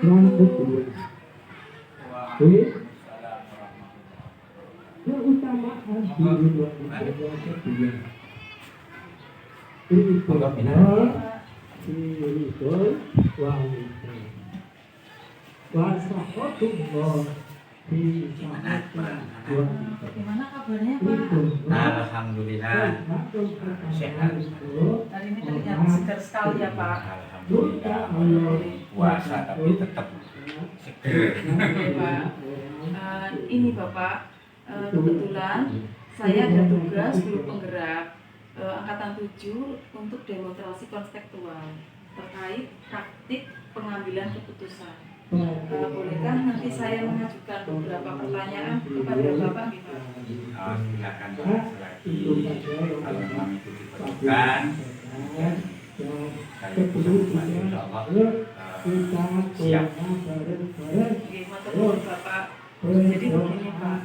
Assalamualaikum. Keutamaan diri Bagaimana kabarnya Pak? Alhamdulillah sehat. Hari ini terlihat segar sekali ya Pak. Alhamdulillah puasa tapi tetap seger. Oke Pak. Ini Bapak, kebetulan saya ada tugas guru penggerak Angkatan 7 untuk demonstrasi konseptual terkait praktik pengambilan keputusan. Bolehkah nanti saya mengajukan beberapa pertanyaan kepada Bapak gitu? Silakan selagi kalau memang itu diperlukan, saya bisa membantu insyaallah siap. Oke, matur Bapak. Jadi begini Pak,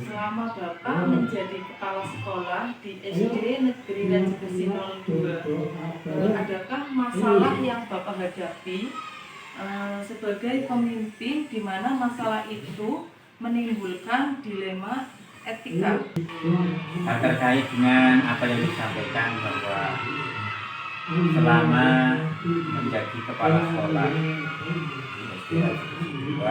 selama Bapak menjadi kepala sekolah di SD Negeri Raji Besi 02, adakah masalah yang Bapak hadapi sebagai pemimpin di mana masalah itu menimbulkan dilema etika? Terkait dengan apa yang disampaikan bahwa selama menjadi kepala sekolah di SD Raji Besi 2,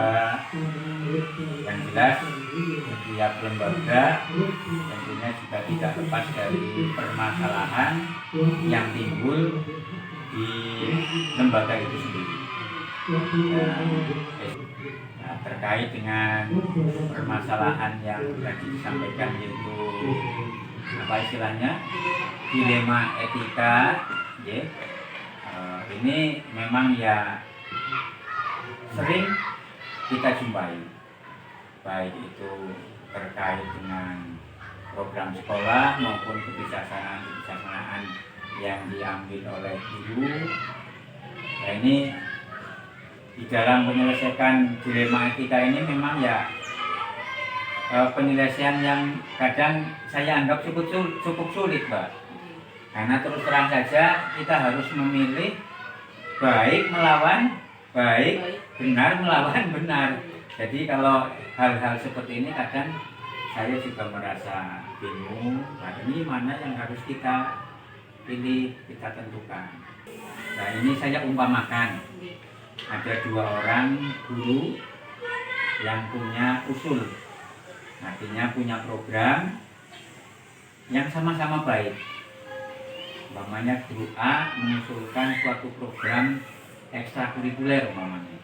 yang jelas setiap lembaga tentunya juga tidak lepas dari permasalahan yang timbul di lembaga itu sendiri. Terkait dengan permasalahan yang tadi disampaikan, yaitu apa istilahnya dilema etika, ya. Ini memang ya sering kita jumpai, baik itu terkait dengan program sekolah maupun kebijaksanaan yang diambil oleh guru. Nah, ini di dalam menyelesaikan dilema etika ini memang ya penyelesaian yang kadang saya anggap cukup sulit, Mbak. Karena terus terang saja kita harus memilih baik melawan baik, benar melawan benar. Jadi kalau hal-hal seperti ini kadang saya juga merasa bingung. Nah, ini mana yang harus kita pilih, kita tentukan. Nah, ini saya umpamakan ada 2 orang guru yang punya usul, artinya punya program yang sama-sama baik. Umpamanya guru A mengusulkan suatu program ekstrakurikuler umpamanya.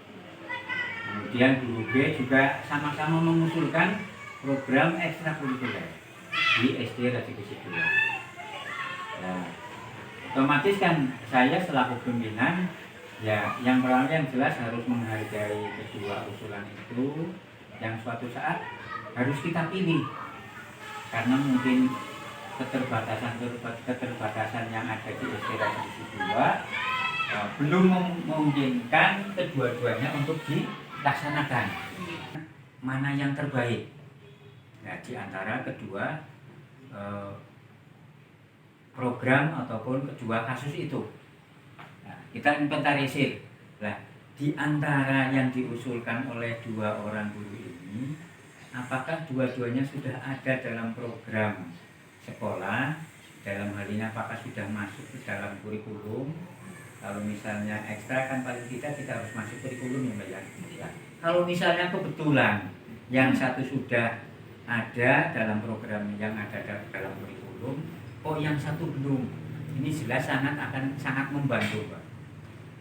Kemudian guru B juga sama-sama mengusulkan program ekstrakurikuler di SD Raji Besi 2. Nah, otomatis kan saya selaku pimpinan, ya yang pertama yang jelas harus menghargai kedua usulan itu, yang suatu saat harus kita pilih. Karena mungkin keterbatasan yang ada di SD Raji Besi 2 belum memungkinkan kedua-duanya untuk dilaksanakan. Mana yang terbaik? Nah, di antara kedua program ataupun kedua kasus itu, nah, kita inventarisir. Nah, di antara yang diusulkan oleh 2 orang guru ini, apakah dua-duanya sudah ada dalam program sekolah? Dalam hal ini apakah sudah masuk ke dalam kurikulum? Kalau misalnya ekstra kan paling tidak kita harus masuk kurikulum ya Mbak ya. Kalau misalnya kebetulan yang satu sudah ada dalam program yang ada dalam kurikulum, kok yang satu belum, ini jelas akan sangat membantu Pak.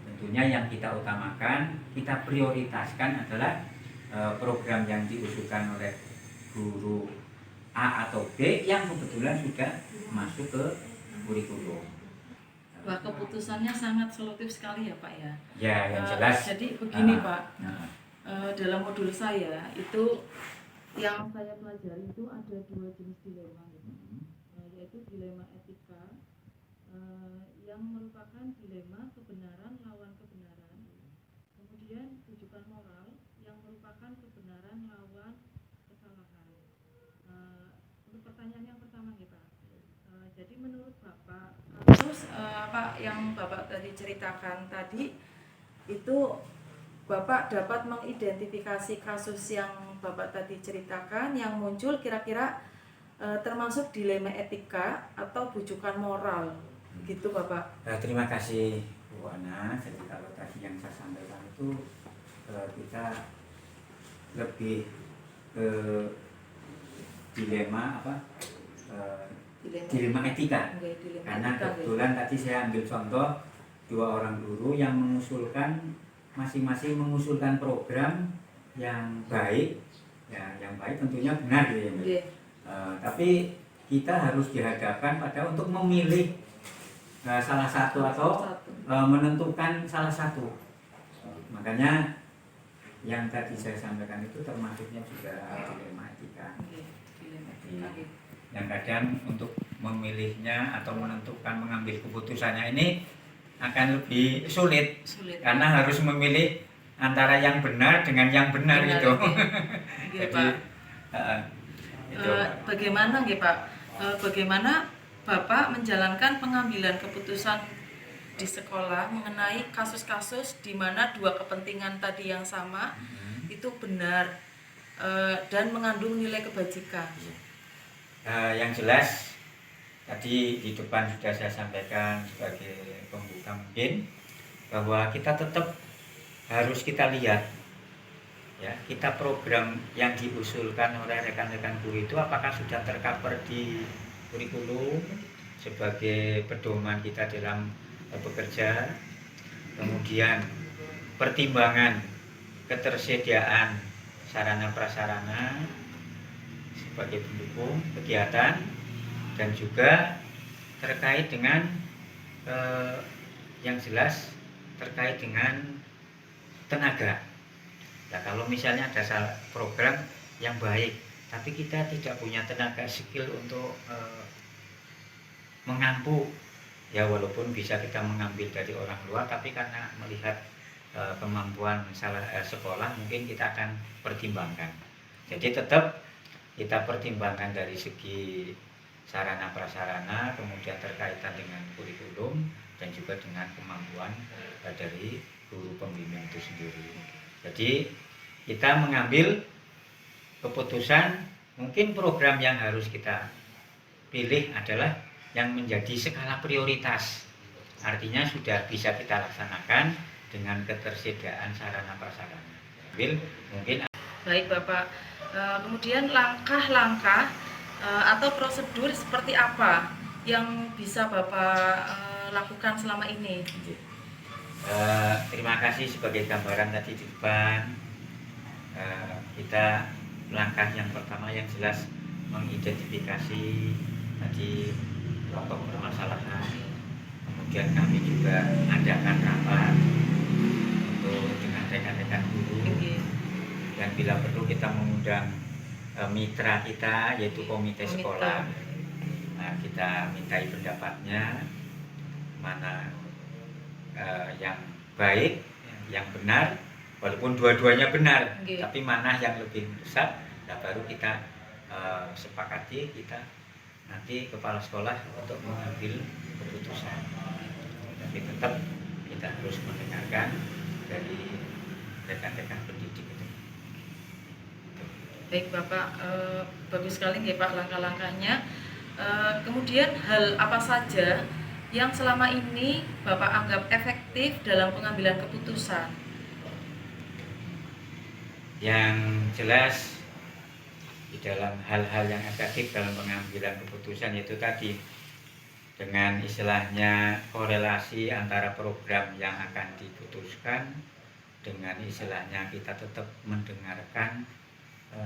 Tentunya yang kita utamakan, kita prioritaskan adalah program yang diusulkan oleh guru A atau B yang kebetulan sudah masuk ke kurikulum. Wah, keputusannya sangat solutif sekali ya Pak ya. Ya, yang jelas. Jadi begini Pak, dalam modul saya itu yang saya pelajari itu ada 2 jenis dilema, yaitu dilema etika yang merupakan dilema kebenaran lawan kebenaran, kemudian rujukan moral yang merupakan kebenaran lawan kesalahan. Untuk pertanyaan yang pertama nih Pak, jadi menurut Bapak, terus Pak yang Bapak tadi ceritakan tadi itu Bapak dapat mengidentifikasi kasus yang Bapak tadi ceritakan yang muncul kira-kira termasuk dilema etika atau bujukan moral, gitu Bapak. Terima kasih Bu Ana. Jadi kalau tadi yang saya sampaikan itu kita lebih ke dilema dilema etika. Oke, dilema Karena etika, kebetulan tadi saya ambil contoh 2 orang guru yang mengusulkan masing-masing mengusulkan program yang baik, ya yang baik tentunya benar gitu ya. Tapi kita harus dihadapkan pada untuk memilih salah satu atau menentukan salah satu. Makanya yang tadi saya sampaikan itu termasuknya juga dilema etika. Jadi, yang kadang untuk memilihnya atau menentukan mengambil keputusannya ini akan lebih sulit. Karena harus memilih antara yang benar dengan yang benar gitu. Iya, Jadi, Pak. Bagaimana nggih Pak? Bagaimana Bapak menjalankan pengambilan keputusan di sekolah mengenai kasus-kasus di mana 2 kepentingan tadi yang sama itu benar dan mengandung nilai kebajikan? Yang jelas tadi di depan sudah saya sampaikan sebagai pembuka mungkin bahwa kita tetap harus kita lihat ya, kita program yang diusulkan oleh rekan-rekan guru itu apakah sudah tercover di kurikulum sebagai pedoman kita dalam bekerja. Kemudian pertimbangan ketersediaan sarana prasarana sebagai pendukung kegiatan, dan juga terkait dengan yang jelas terkait dengan tenaga. Nah, kalau misalnya ada program yang baik tapi kita tidak punya tenaga skill untuk mengampu, ya walaupun bisa kita mengambil dari orang luar, tapi karena melihat kemampuan sekolah mungkin kita akan pertimbangkan. Jadi tetap kita pertimbangkan dari segi sarana prasarana, kemudian terkaitan dengan kurikulum dan juga dengan kemampuan dari guru pembimbing itu sendiri. Jadi kita mengambil keputusan, mungkin program yang harus kita pilih adalah yang menjadi skala prioritas. Artinya sudah bisa kita laksanakan dengan ketersediaan sarana prasarana. Mungkin baik Bapak. Kemudian langkah-langkah atau prosedur seperti apa yang bisa Bapak lakukan selama ini? Terima kasih sebagai gambaran tadi di depan. Kita langkah yang pertama yang jelas mengidentifikasi tadi kelompok permasalahan. Kemudian kami juga adakan rapat untuk dengan rekan-rekan guru. Dan bila perlu kita mengundang mitra kita yaitu komite sekolah. Nah, kita mintai pendapatnya mana yang baik, yang benar, walaupun dua-duanya benar, tapi mana yang lebih mendesak. Nah, baru kita sepakati, kita nanti kepala sekolah untuk mengambil keputusan. Tapi tetap kita harus mendengarkan dari rekan-rekan pendidik itu. Baik Bapak, bagus sekali nggih Pak langkah-langkahnya. Kemudian hal apa saja yang selama ini Bapak anggap efektif dalam pengambilan keputusan? Yang jelas di dalam hal-hal yang efektif dalam pengambilan keputusan yaitu tadi dengan istilahnya korelasi antara program yang akan diputuskan dengan istilahnya kita tetap mendengarkan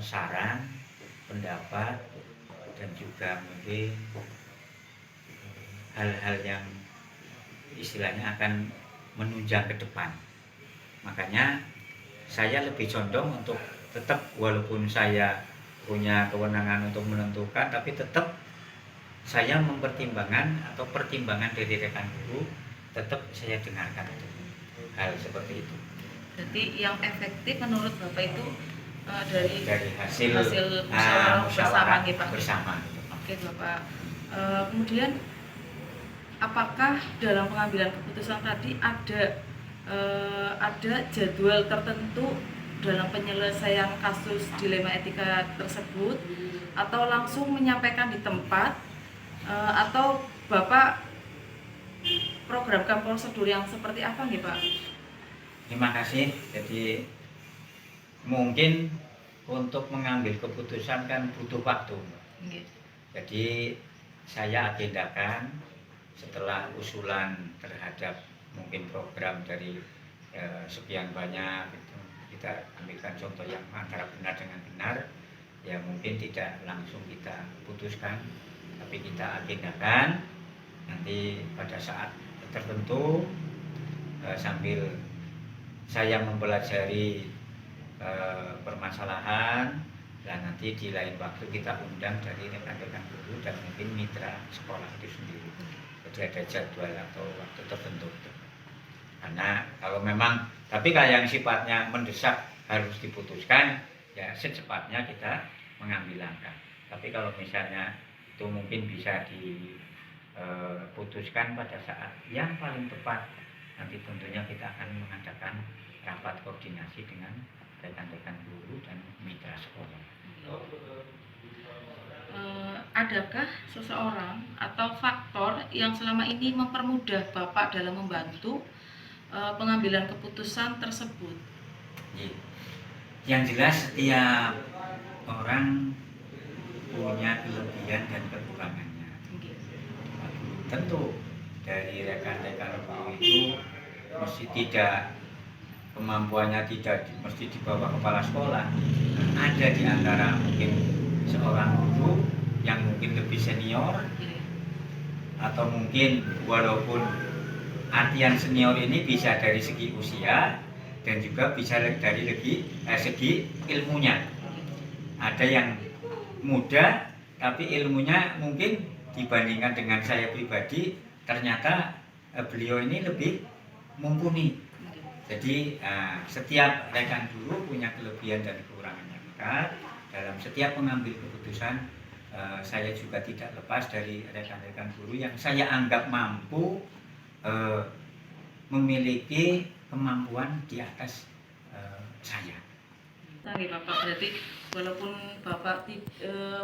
saran, pendapat, dan juga mungkin hal-hal yang istilahnya akan menunjang ke depan. Makanya saya lebih condong untuk tetap, walaupun saya punya kewenangan untuk menentukan, tapi tetap saya mempertimbangkan atau pertimbangan dari rekan guru tetap saya dengarkan itu hal seperti itu. Jadi yang efektif menurut Bapak itu dari hasil musyawarah bersama. Oke Bapak. Kemudian apakah dalam pengambilan keputusan tadi ada ada jadwal tertentu dalam penyelesaian kasus dilema etika tersebut, atau langsung menyampaikan di tempat, atau Bapak programkan prosedur yang seperti apa nih Pak? Terima kasih. Jadi mungkin untuk mengambil keputusan kan butuh waktu. Okay. Jadi saya agendakan setelah usulan terhadap mungkin program dari sekian banyak itu, kita ambilkan contoh yang antara benar dengan benar, ya mungkin tidak langsung kita putuskan, tapi kita agendakan nanti pada saat tertentu sambil saya mempelajari permasalahan, dan nanti di lain waktu kita undang dari rekan-rekan guru dan mungkin mitra sekolah itu sendiri. Jadi ada jadwal atau waktu tertentu. Karena kalau memang, tapi kalau yang sifatnya mendesak harus diputuskan, ya secepatnya kita mengambil langkah. Tapi kalau misalnya itu mungkin bisa diputuskan pada saat yang paling tepat, nanti tentunya kita akan mengadakan rapat koordinasi dengan rekan-rekan guru dan mitra sekolah. Adakah seseorang atau faktor yang selama ini mempermudah Bapak dalam membantu pengambilan keputusan tersebut? Yang jelas setiap orang punya kelebihan dan kekurangannya. Tentu dari rekan-rekan guru itu mesti tidak, kemampuannya tidak mesti di bawah kepala sekolah. Ada di antara mungkin seorang guru yang mungkin lebih senior, atau mungkin walaupun artian senior ini bisa dari segi usia dan juga bisa dari segi ilmunya. Ada yang muda tapi ilmunya mungkin dibandingkan dengan saya pribadi ternyata beliau ini lebih mumpuni. Jadi setiap rekan guru punya kelebihan dan kekurangannya. Maka dalam setiap mengambil keputusan, saya juga tidak lepas dari rekan-rekan guru yang saya anggap mampu memiliki kemampuan di atas saya. Oke Bapak, berarti walaupun Bapak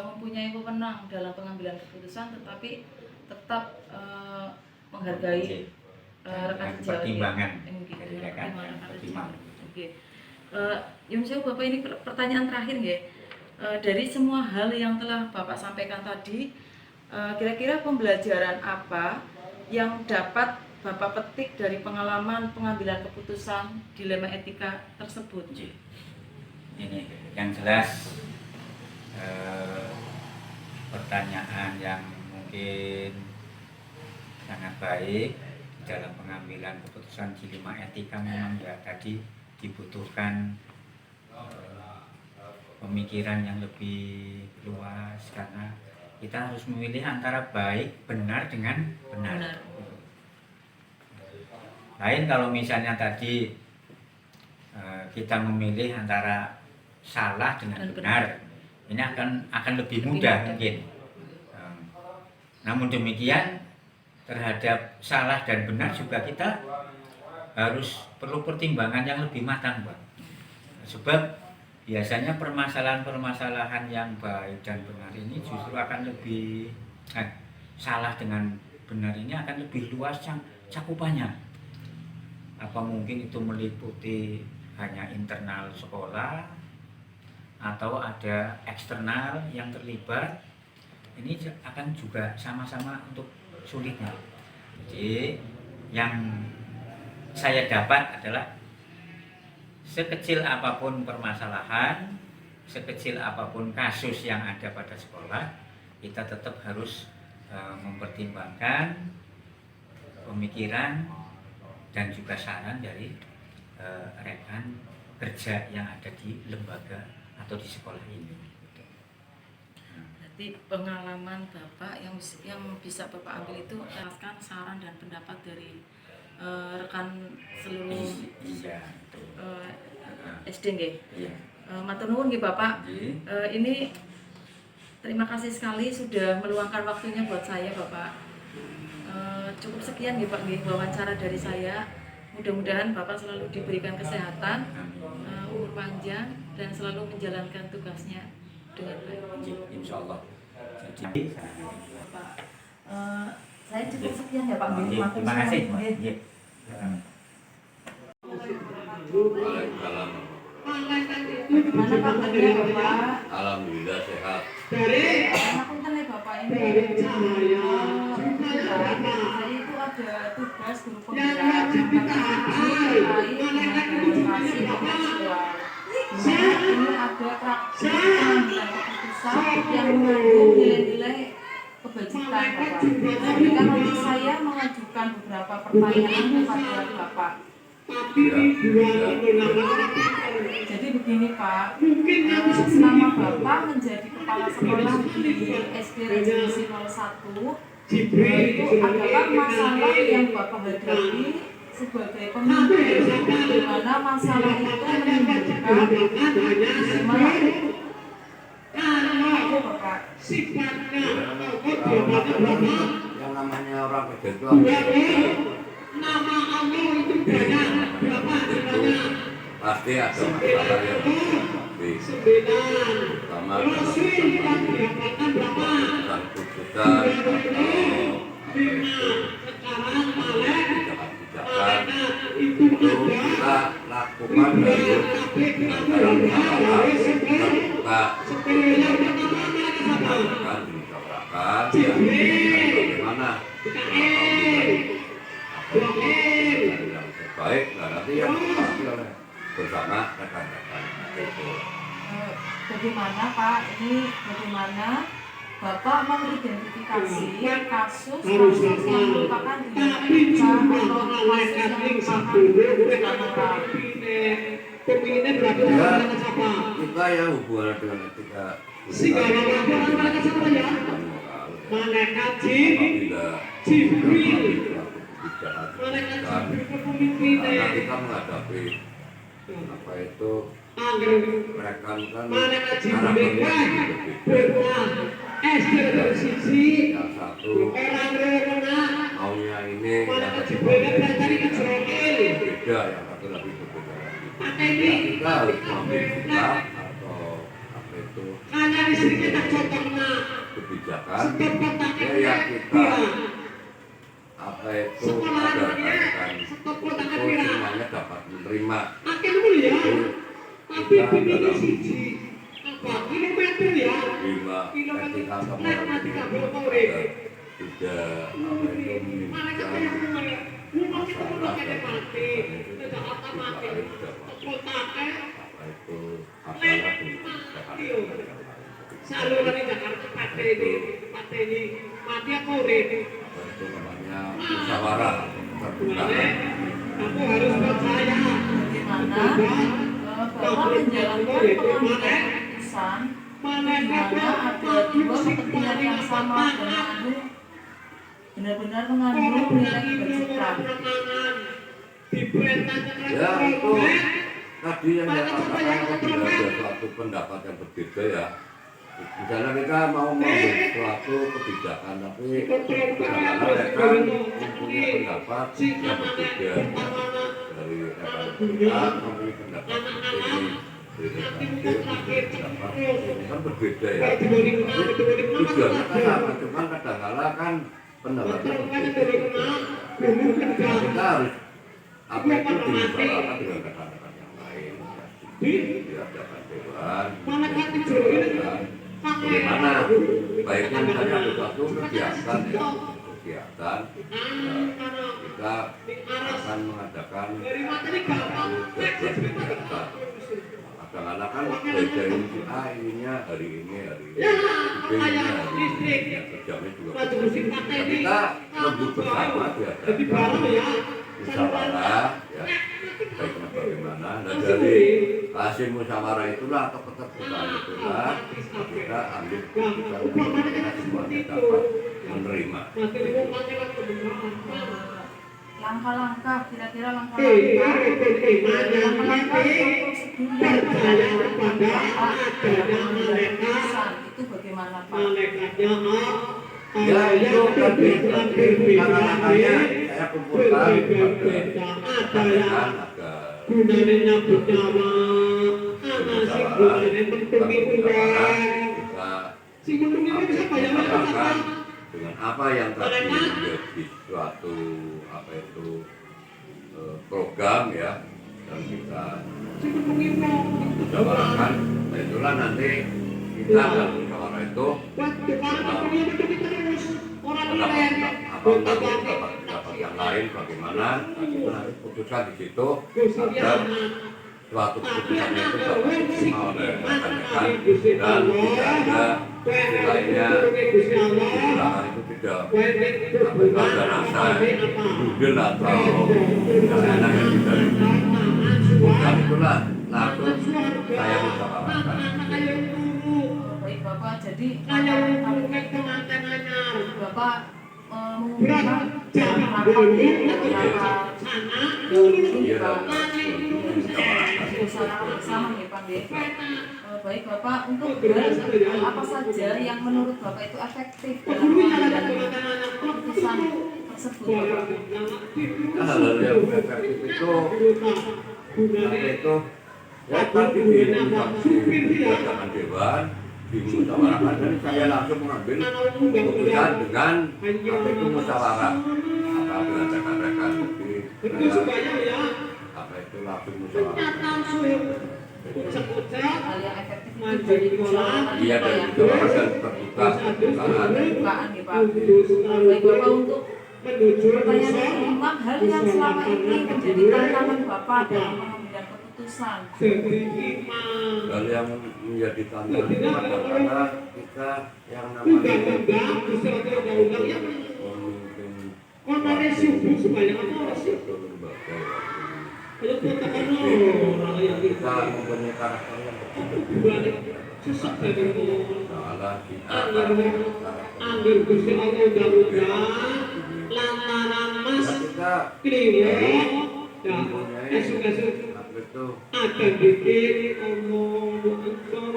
mempunyai wewenang dalam pengambilan keputusan, tetapi tetap menghargai rekan sejawat. Pertimbangan dari rekan. Oke. Yang saya Bapak, ini pertanyaan terakhir ya. Dari semua hal yang telah Bapak sampaikan tadi, kira-kira pembelajaran apa yang dapat Bapak petik dari pengalaman pengambilan keputusan dilema etika tersebut? Ini yang jelas pertanyaan yang mungkin sangat baik dalam pengambilan keputusan dilema etika. Memang ya tadi dibutuhkan pemikiran yang lebih luas, karena kita harus memilih antara baik, benar dengan benar. Lain kalau misalnya tadi kita memilih antara salah dengan benar, ini akan lebih mudah mungkin. Namun demikian terhadap salah dan benar juga kita harus perlu pertimbangan yang lebih matang, Pak. Sebab biasanya permasalahan-permasalahan yang baik dan benar ini justru akan lebih salah dengan benar ini akan lebih luas cakupannya. Apa mungkin itu meliputi hanya internal sekolah atau ada eksternal yang terlibat, ini akan juga sama-sama untuk sulitnya. Jadi yang saya dapat adalah sekecil apapun permasalahan, sekecil apapun kasus yang ada pada sekolah, kita tetap harus mempertimbangkan pemikiran dan juga saran dari rekan kerja yang ada di lembaga atau di sekolah ini. Berarti pengalaman Bapak yang bisa Bapak ambil itu ataskan saran dan pendapat dari rekan seluruh SD nggih. Matur nuwun nggih Bapak. Ini terima kasih sekali sudah meluangkan waktunya buat saya Bapak. Cukup sekian nggih Pak nggih wawancara dari saya. mudah-mudahan Bapak selalu diberikan kesehatan, umur panjang, dan selalu menjalankan tugasnya dengan baik. Insya Allah. Jadi, Pak, saya cukup sekian ya Pak. terima kasih. Iya. Bagaimana kabarnya Bapak? Alhamdulillah sehat. Punten ya Bapak ini. Saya itu ada tugas guru pembinaan terkait dengan demokrasi kontekstual. Ini ada praktik pengambilan keputusan yang mengandung nilai-nilai kebajikan Bapak. Jadi nanti saya mengajukan beberapa pertanyaan kepada Bapak. Jadi begini Pak, selama Bapak menjadi kepala sekolah di SD Regensi 01, itu adalah masalah yang Bapak hadapi sebagai pemimpin, di mana masalah itu menimbulkan Bapak. Yang namanya orang kerja itu Nama Allah itu banyak, Bapak namanya. pasti ada masalah yang Sembilan. Rasul yang didapatkan berapa? keputusan Sekarang Malek kebijakan itu kita lakukan dalam terbuka melakukan dimusyawarahkan dan bagaimana yang terbaik dan nanti yang disepakati oleh bersama rekan-rekan itu. Bagaimana Pak, ini bagaimana Bapak mengidentifikasi kasus yang merupakan dinamika atau kasus yang merupakan kebutuhan moral. Pemimpinnya berapa Ya, orang siapa? kita ya hubungan dengan etika Segala macam mereka siapa ya? Malaikat Jibril. Malaikat Jibril kepemimpinnya. karena kita menghadapi apa itu rekan kan Malaikat Jibril karakternya berbeda. SD dari sisi Yang satu orang renang. maunya ini, yang Malaikat satu Jibril maunya kan dari ini, Israel. beda, yang satu lagi berbeda lagi. Pakai ini. Kita harus mengambil sikap atau apa itu Hanya listriknya tak contohnya. kebijakan Setempat ya kita apa itu agar rekan itu semuanya dapat menerima. Akhirnya dulu ya. Tapi Kita begini dalam siji. Apa kilometer ya? lima etika sama agar tidak apa itu menimbulkan masalah dan apa itu masalah di Saluran di Jakarta pateni mati apa urip? apa itu namanya musyawarah terbuka. Aku harus percaya. Bagaimana Bapak menjalankan pengambilan keputusan di mana ada dua kepentingan yang sama dan mengandung benar-benar mengandung nilai kebajikan. Ya itu tadi yang dikatakan apabila ada suatu pendapat yang berbeda ya. Misalnya kita mau mengambil suatu kebijakan tapi kadang-kadang mereka mempunyai pendapat yang berbeda dari rekan kita mempunyai pendapat ini dari rekan pendapat ini kan berbeda ya. Tujuannya kan sama, cuma kadang-kadang kan pendapatnya berbeda. Kita harus apa itu dimusyawarahkan dengan rekan-rekan yang lain di hadapan dewan, bagaimana baiknya misalnya ada suatu kegiatan ya kegiatan kita akan mengadakan kegiatan kadang-kadang kan beda ini ininya hari ini B-nya hari ini kerjanya juga dan kita lebih bersama di hadapan musyawarah ya baiknya bagaimana dan dari hasil musyawarah itulah atau keterbukaan itulah kita ambil keputusan kita semuanya dapat menerima Langkah-langkah, kira-kira langkah-langkah untuk prosedur yang dilakukan Bapak dalam mengambil keputusan itu bagaimana Pak? ya itu tadi karena makanya saya kumpulkan agar gunane nyambut nyawa anak sing gunane pentungi urang sing menungi siapa yang mengatakan dengan apa yang tadi menjadi suatu apa itu program ya dan kita sing menungi musyawarahkan. Nah itulah nanti kita dalam musyawarah itu pendapat yang lain bagaimana kita nanti putuskan di situ agar suatu keputusannya itu dapat diterima oleh rekan-rekan dan tidak ada lainnya kecurangan itu tidak ada rasa budel atau enak yang tidak dan itulah langsung saya musyawarahkan. Baik Bapak, jadi Bapak mengumumkan dalam rapat bersama nih Pak D. Baik Bapak, untuk apa saja yang menurut Bapak itu efektif dalam pengambilan keputusan tersebut Bapak? Hal-hal yang efektif itu ya tadi diadakan dewan dimusyawarahkan dan saya langsung mengambil keputusan dengan apa itu musyawarah apa dengan rekan-rekan jadi apa itu langsung musyawarah Hal yang efektif itu dari musyawarah iya dari musyawarah dan terbuka kebukaan ya Pak. Baik Bapak, untuk pertanyaan kelima, hal yang selama ini menjadi tantangan Bapak dalam pengambilan keputusan. Hal yang menjadi tantangan itu adalah kita yang namanya memimpin suatu lembaga kita mempunyai karakter yang berbeda. Salah kita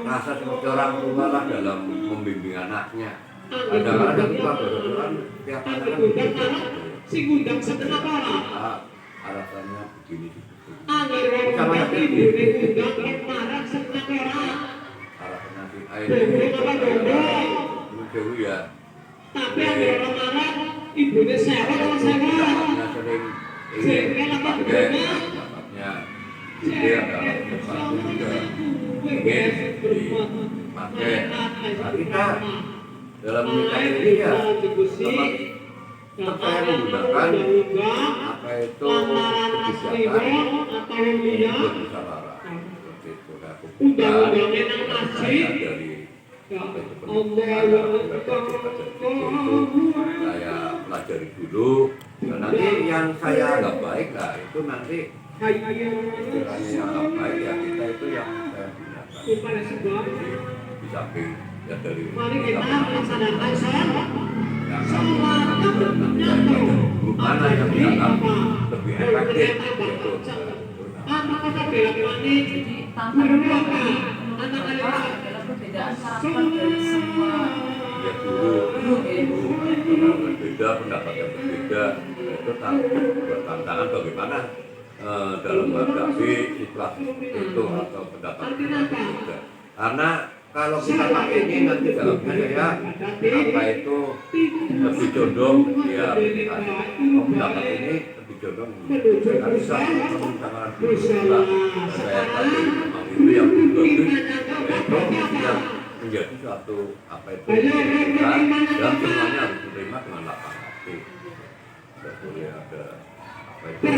rasa seperti orang tua lah dalam membimbing anaknya. Kadang-kadang kita berdoa tiap anak kan begitu. Alasannya begini sama yang alasannya si air Dewi ya. Ibunya sewa sama sewa. Dapatnya sering ingin pakai, dapatnya dia adalah sesuatu juga ingin dipakai. Nah kita dalam menyikapi ini ya tetap saya menggunakan apa itu kebijakan bermusyawarah seperti itu. Nah, kebijakan saya dari apa itu saya pelajari dulu dan nanti yang saya anggap baik lah itu nanti istilahnya yang anggap baik ya kita itu yang saya gunakan di samping ya dari mana yang dianggap lebih efektif gitu. Jadi tantangan Bapak adalah perbedaan karakter dari semua Ya dulu berbeda, pendapat yang berbeda itu tantangan bagaimana dalam menghadapi situasi itu atau pendapat yang berbeda. Karena kalau kita pakai ini nanti dalamnya saya apa itu lebih condong ya pendapat ini lebih condong saya bisa mengusahakan dulu saya tadi memang itu yang bagus itu yang menjadi suatu apa itu keputusan dan semuanya harus diterima dengan lapang hati. Tidak boleh ada apa itu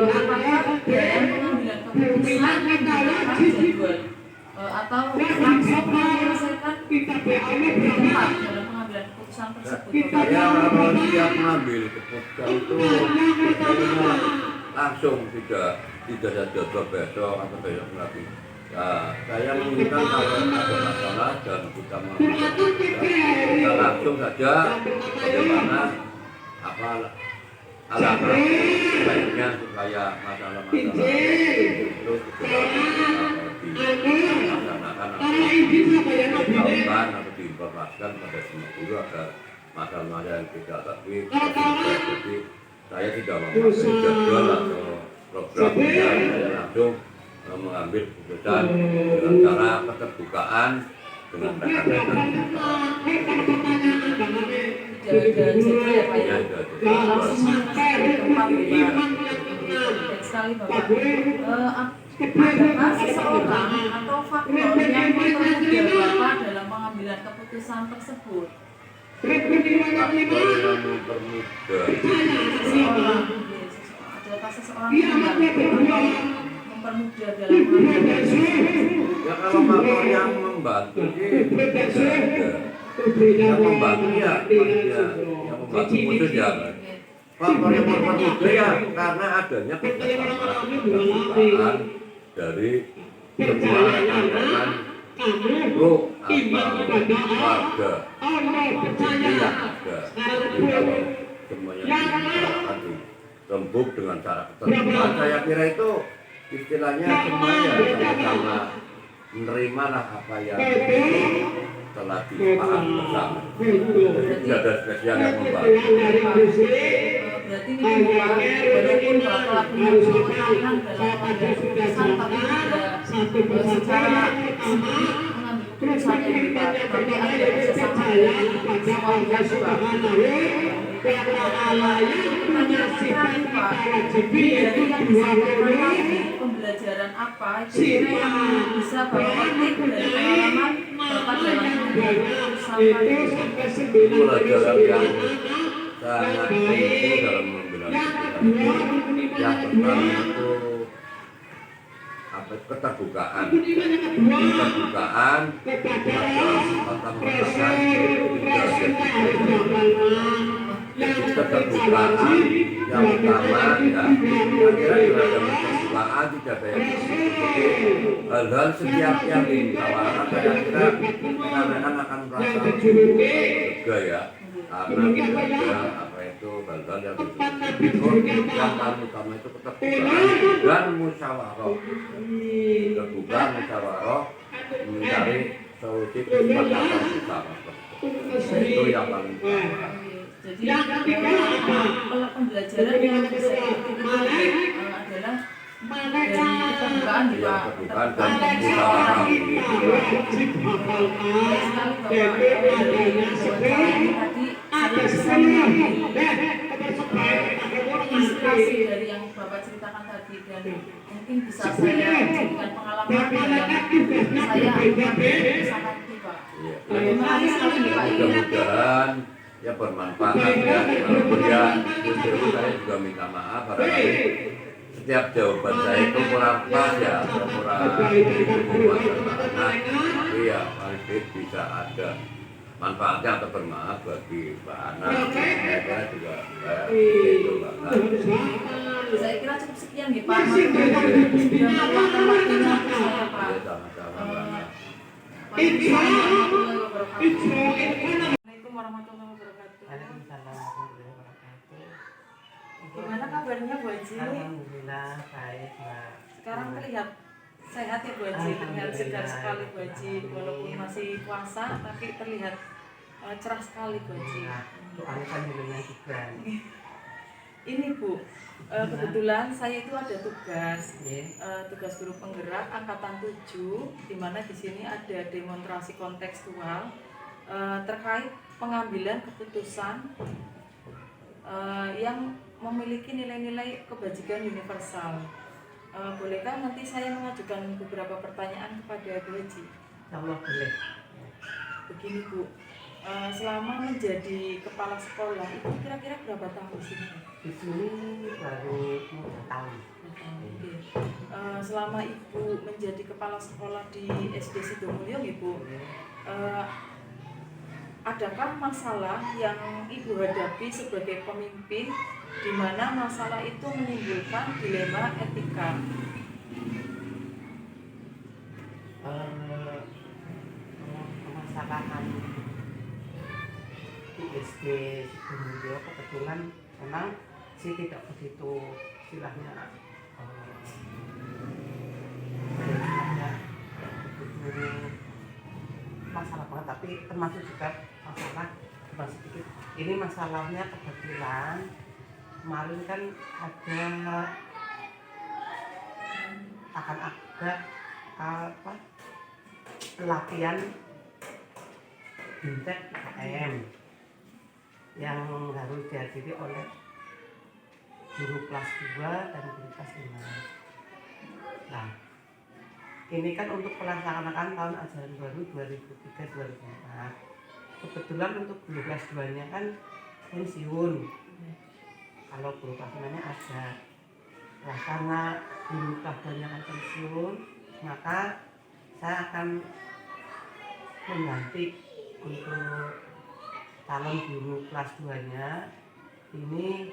apakah dalam pengambilan keputusan menggunakan jadwal atau langsung menyelesaikan di tempat dalam pengambilan keputusan tersebut? Saya kalau siap mengambil keputusan itu saya langsung tidak ada jadwal besok atau besok lagi. Nah, saya menginginkan kalau ada masalah dan kita mengambil keputusan kita langsung saja bagaimana apa alangkah baiknya supaya masalah-masalah itu segera dilaksanakan atau dilakukan atau menginformasikan pada semua guru agar masalah yang tidak tadi jadi saya tidak memakai jadwal atau program saya langsung mengambil keputusan dengan cara keterbukaan dengan rekan-rekan Tidak ada jadwal ya Pak ya? Langsung tempat Iya. baik sekali Bapak. Adakah seseorang atau faktor yang mempermudah Bapak dalam pengambilan keputusan tersebut? faktor yang mempermudah Seseorang, adakah seseorang yang mempermudah dalam pengambilan keputusan? ya kalau faktor yang membantu sih tidak ada. Yang membantu ya manusia yang membantu khusus ya faktor yang mempermudah ya karena adanya keterbukaan dari semua rekan-rekan guru atau warga ini yang ada. Jadi kalau semuanya dibicarakan dirembuk dengan cara keterbukaan, saya kira itu istilahnya semuanya sama-sama menerima lah apa yang telah dipahami bersama. Jadi ada spesial yang membantu. Berarti ini Bapak, walaupun Bapak punya kewenangan dalam pengambilan keputusan, tapi tidak secara sendiri mengambil keputusan yang Bapak, tapi ada kerjasama dari semua pihak Pertanyaan terakhir Pak, dari yang disampaikan tadi, pembelajaran apa kira yang bisa Bapak petik dari pengalaman Bapak dalam mengambil keputusan tadi? Pelajaran yang sangat penting dalam mengambil keputusan. Yang pertama itu keterbukaan tentang merasakan jadi keterbukaan yang utama ya kira-kira ada keterbukaan tidak ada yang hal-hal setiap yang ditawarkan saya kira rekan-rekan akan merasa lega ya karena tidak ada apa itu hal-hal yang yang paling utama itu keterbukaan dan musyawarah terbuka musyawarah mencari solusi kesepakatan bersama itu yang paling utama. Jadi pembelajaran yang bisa kita petik adalah dari keterbukaan di Pak. Keterbukaan dan musyawarah. Baik sekali Bapak, dari wawancara ini tadi saya bisa mengambil inspirasi dari yang Bapak ceritakan tadi dan mungkin bisa saya jadikan pengalaman dalam saya mengambil keputusan nanti Pak. Terima kasih sekali Pak. Mudah-mudahan ya bermanfaat ya. Walaupun ya jujur saya juga minta maaf barangkali setiap jawaban saya itu kurang pas ya, kurang bermakna. Tapi ya paling bisa ada manfaatnya atau bermanfaat bagi Mbak Ana. Saya kira juga itu Mbak Ana. Saya kira cukup sekian nih Pak. Sudah meluangkan waktunya untuk saya Pak. Ya sama-sama Mbak Ana. Waalaikumsalam warahmatullahi wabarakatuh. Gimana kabarnya Bu Haji? Alhamdulillah baik Mbak. Sekarang terlihat sehat ya Bu Haji, terlihat segar sekali Bu Haji. Walaupun masih puasa tapi terlihat cerah sekali Bu Haji. Doanya sambilan juga. Ini Bu, kebetulan saya itu ada tugas tugas guru penggerak angkatan 7, di mana di sini ada demonstrasi kontekstual terkait pengambilan keputusan yang memiliki nilai-nilai kebajikan universal. Bolehkah nanti saya mengajukan beberapa pertanyaan kepada Bu Haji? Allah boleh. Begini Bu, selama menjadi kepala sekolah itu kira-kira berapa tahun di sini? Di sini baru 2 tahun. Oke. Selama Ibu menjadi kepala sekolah di SD Sidomulyo, Ibu, adakah masalah yang Ibu hadapi sebagai pemimpin di mana masalah itu menimbulkan dilema etika? Permasalahan di SD Sidomulyo kebetulan memang sih tidak begitu istilahnya begitu masalah banget, tapi termasuk juga masalah termasuk sedikit. Ini masalahnya kebetulan kemarin kan akan ada apa pelatihan BIMTEK IKM yang harus dihadiri oleh guru kelas 2 dan guru kelas 5. Nah, ini kan untuk pelaksanaan tahun ajaran baru 2003-2004. Kebetulan untuk guru kelas 2-nya kan pensiun. Kalau guru kelas 5-nya ada. Nah, karena guru kelas 2-nya kan pensiun, maka saya akan mengganti untuk calon guru kelas 2-nya ini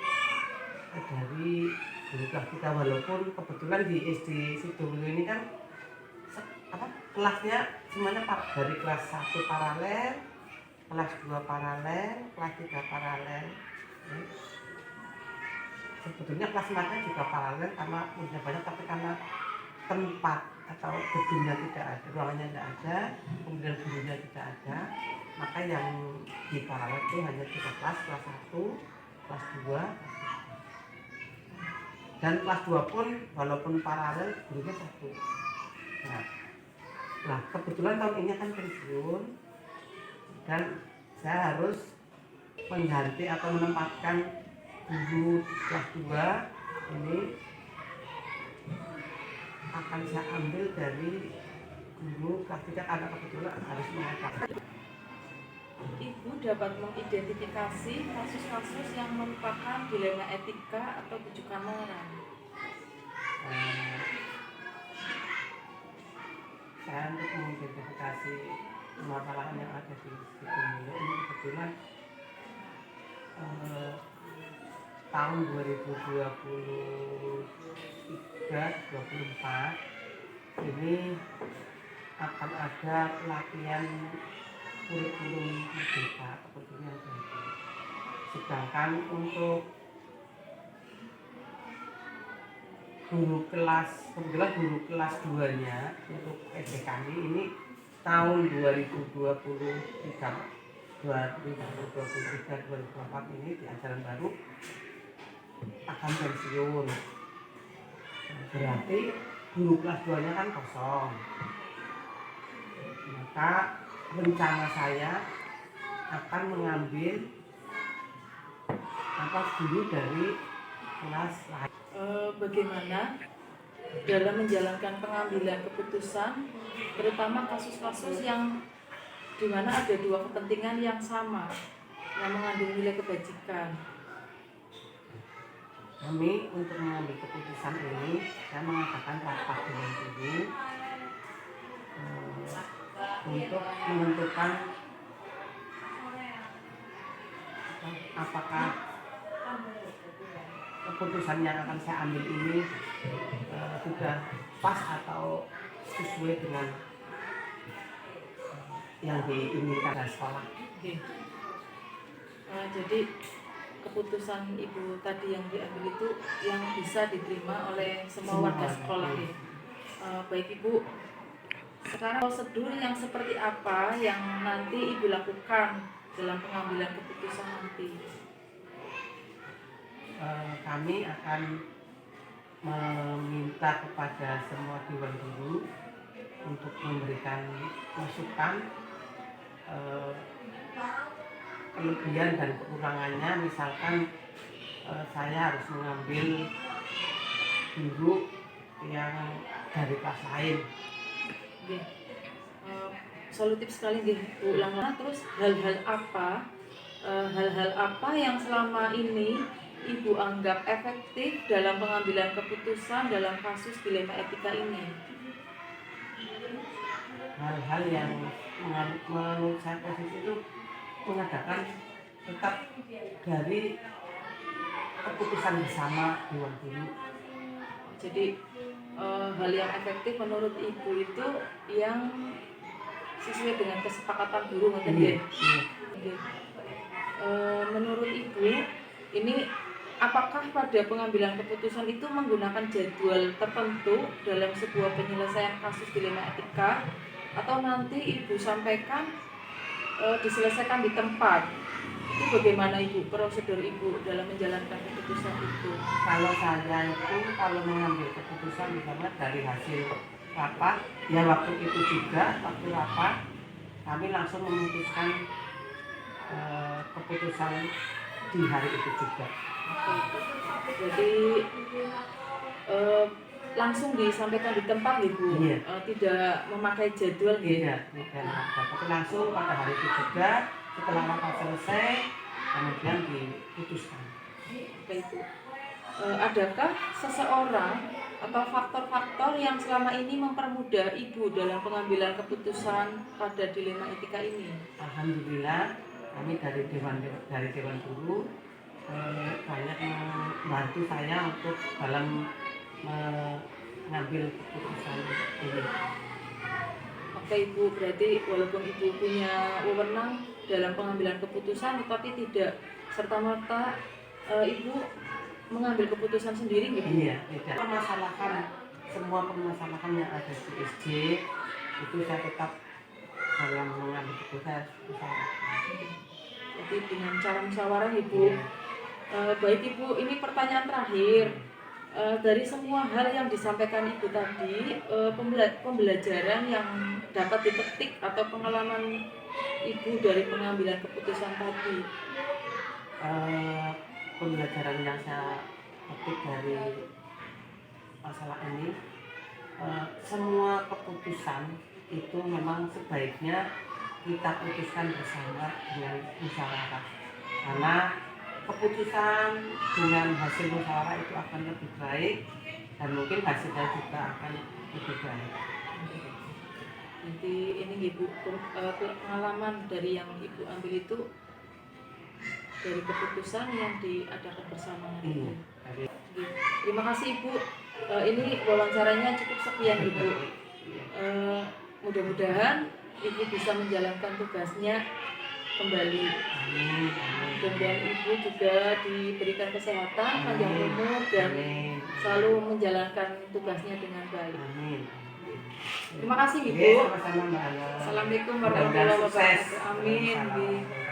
dari guru kelas 3, walaupun kebetulan di SD Sidomulyo ini kan kelasnya semuanya dari kelas 1 paralel, kelas 2 paralel, kelas 3 paralel. Sebetulnya kelas 4-nya juga paralel karena punya banyak, tapi karena tempat atau gedungnya tidak ada, ruangannya tidak ada, kemudian gurunya tidak ada, maka yang di paralel itu hanya 3 kelas, kelas 1, kelas 2, dan kelas 2 pun walaupun paralel gurunya 1. Nah, kebetulan tahun ini akan pensiun dan saya harus mengganti atau menempatkan guru kelas 2 ini akan saya ambil dari guru kelas 3 karena kebetulan harus mengatakan. Ibu dapat mengidentifikasi kasus-kasus yang merupakan dilema etika atau bujukan moral. Saya untuk mengidentifikasi permasalahan yang ada di Sidomulyo ini kebetulan tahun 2023-2024 ini akan ada pelatihan kurikulum merdeka atau kurikulum baru. Sedangkan untuk guru kelas 2-nya untuk SD kami ini tahun 2023-2024 ini di ajaran baru akan pensiun. Berarti guru kelas 2-nya kan kosong. Maka rencana saya akan mengambil guru dari kelas lain. Bagaimana dalam menjalankan pengambilan keputusan, terutama kasus-kasus yang di mana ada dua kepentingan yang sama, yang mengandung nilai kebajikan. Kami untuk mengambil keputusan ini, saya mengadakan rapat dengan guru untuk menentukan apakah keputusan yang akan saya ambil ini sudah pas atau sesuai dengan yang diinginkan dari sekolah. Oke. Jadi keputusan ibu tadi yang diambil itu yang bisa diterima oleh semua warga sekolah ya. Baik ibu, sekarang prosedur yang seperti apa yang nanti ibu lakukan dalam pengambilan keputusan nanti? Kami akan meminta kepada semua dewan guru untuk memberikan masukan kelebihan dan kekurangannya. Misalkan saya harus mengambil guru yang dari kelas lain. Oke. Solutif sekali Bu ulang. Terus hal-hal apa yang selama ini Ibu anggap efektif dalam pengambilan keputusan dalam kasus dilema etika ini? Hal-hal yang menurut saya positif itu mengadakan tetap dari keputusan bersama dewan guru. Jadi hal yang efektif menurut Ibu itu yang sesuai dengan kesepakatan guru, mungkin ya? Menurut Ibu ini apakah pada pengambilan keputusan itu menggunakan jadwal tertentu dalam sebuah penyelesaian kasus dilema etika, atau nanti Ibu sampaikan diselesaikan di tempat. Itu bagaimana Ibu, prosedur Ibu dalam menjalankan keputusan itu? Kalau saya itu kalau mengambil keputusan misalnya dari hasil rapat, ya waktu itu juga waktu rapat kami langsung memutuskan keputusan di hari itu juga. Jadi langsung disampaikan di tempat Ibu, Iya. tidak memakai jadwal gitu. Tidak, tapi langsung pada hari itu juga setelah rapat selesai kemudian diputuskan. Oke Ibu. Adakah seseorang atau faktor-faktor yang selama ini mempermudah Ibu dalam pengambilan keputusan pada dilema etika ini? Alhamdulillah kami dari Dewan Guru banyak membantu saya untuk dalam mengambil keputusan ini. Oke Ibu, berarti walaupun Ibu punya wewenang dalam pengambilan keputusan, tetapi tidak serta-merta Ibu mengambil keputusan sendiri gitu? Iya, tidak. Semua permasalahan yang ada di SJ itu saya tetap dalam mengambil keputusan. Jadi dengan cara musyawarah Ibu. Iya. Baik Ibu, ini pertanyaan terakhir. Dari semua hal yang disampaikan Ibu tadi, pembelajaran yang dapat dipetik atau pengalaman Ibu dari pengambilan keputusan tadi? Pembelajaran yang saya petik dari masalah ini, semua keputusan itu memang sebaiknya kita putuskan bersama dengan musyawarah, karena keputusan dengan hasil musyawarah itu akan lebih baik dan mungkin hasilnya juga akan lebih baik. Jadi ini Ibu, pengalaman dari yang Ibu ambil itu dari keputusan yang diadakan bersama. Iya. Terima kasih Ibu. Ini wawancaranya cukup sekian Ibu. Mudah-mudahan Ibu bisa menjalankan tugasnya kembali. Amin. Mudah-mudahan Ibu juga diberikan kesehatan, panjang Amin. umur dan Amin. selalu menjalankan tugasnya dengan baik. Amin. Terima kasih Ibu. Iya, sama-sama Mbak Ana. Assalamualaikum Mudah-mudahan warahmatullahi sukses. wabarakatuh. Amin. Waalaikumsalam.